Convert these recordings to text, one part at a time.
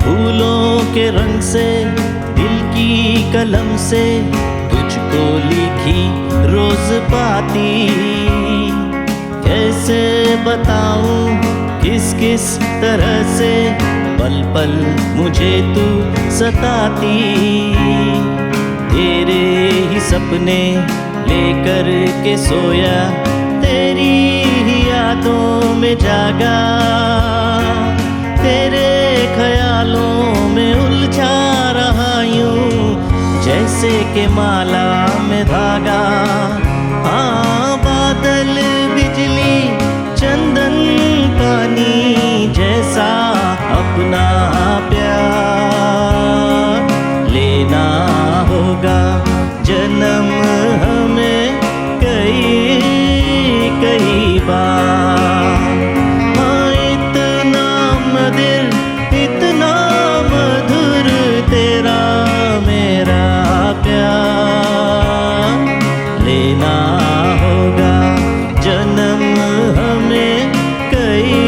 फूलों के रंग से दिल की कलम से तुझको लिखी रोज पाती, कैसे बताऊं किस किस तरह से पल पल मुझे तू सताती। तेरे ही सपने लेकर के सोया, तेरी ही यादों में जागा, तेरे ख्यालों में उलझा रहा यूं जैसे के माला में धागा। हाँ, बादल बिजली चंदन पानी जैसा अपना प्यार लेना होगा जन्म हमें कई कई बार। हाँ, इतना मधुर तेरा मेरा प्यार लेना होगा जन्म हमें कई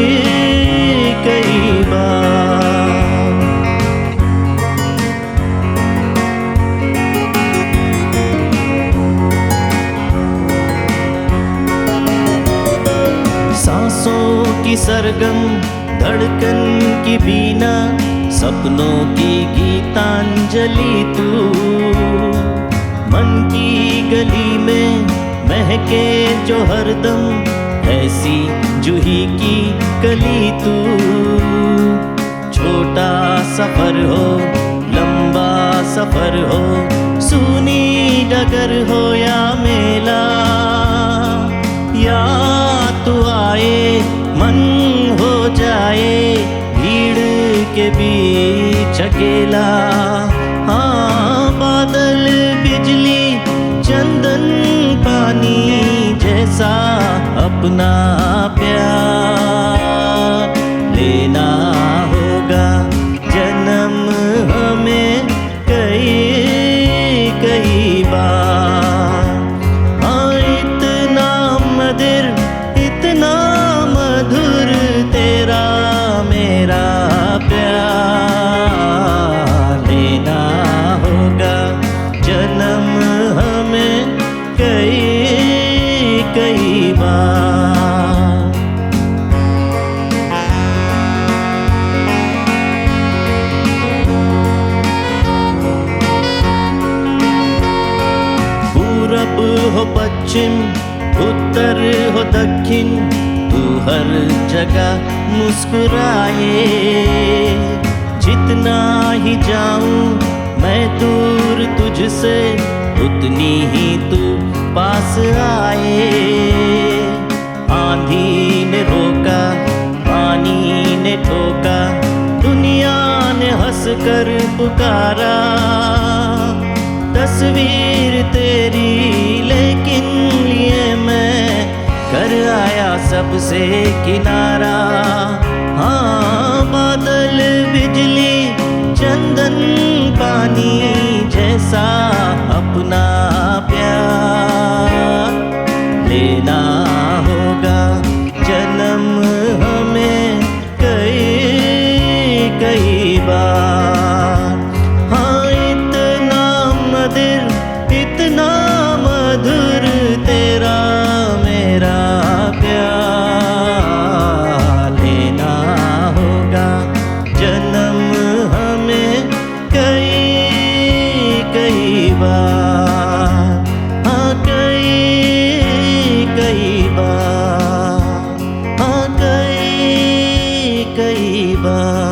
कई बार। सांसों की सरगम धड़कन की बीना, सपनों की गीतांजलि तू, मन की गली में महके जो हरदम ऐसी जूही की कली तू। छोटा सफर हो लंबा सफर हो, सूनी डगर हो या मेला, या तू आए मन हो जाए भीड़ के बीच अकेला। हाँ, बादल बिजली चंदन पानी जैसा अपना प्यार लेना होगा जन्म हमें कई कई बार। हाँ, इतना मधुर तेरा मेरा प्यार लेना होगा जन्म हमें कई कई बार। पूरब हो पश्चिम उत्तर हो दक्षिण, तू हर जगह मुस्कुराए। जितना ही जाऊं मैं दूर तुझसे, उतनी ही तू पास आए। आंधी ने रोका पानी ने ठोका, दुनिया ने हंस कर पुकारा। तस्वीर तेरी लेकिन लिए मैं कर आया सबसे किनारा। हाँ, बादल बिजली चंदन पानी जैसा अपना प्यार लेना होगा जन्म हमें कई कई बार। हाँ, इतना मधुर तेरा मेरा प्यार लेना होगा जन्म हमें कई कई बार। हाँ, कई कई बार। हाँ, कई कई बार।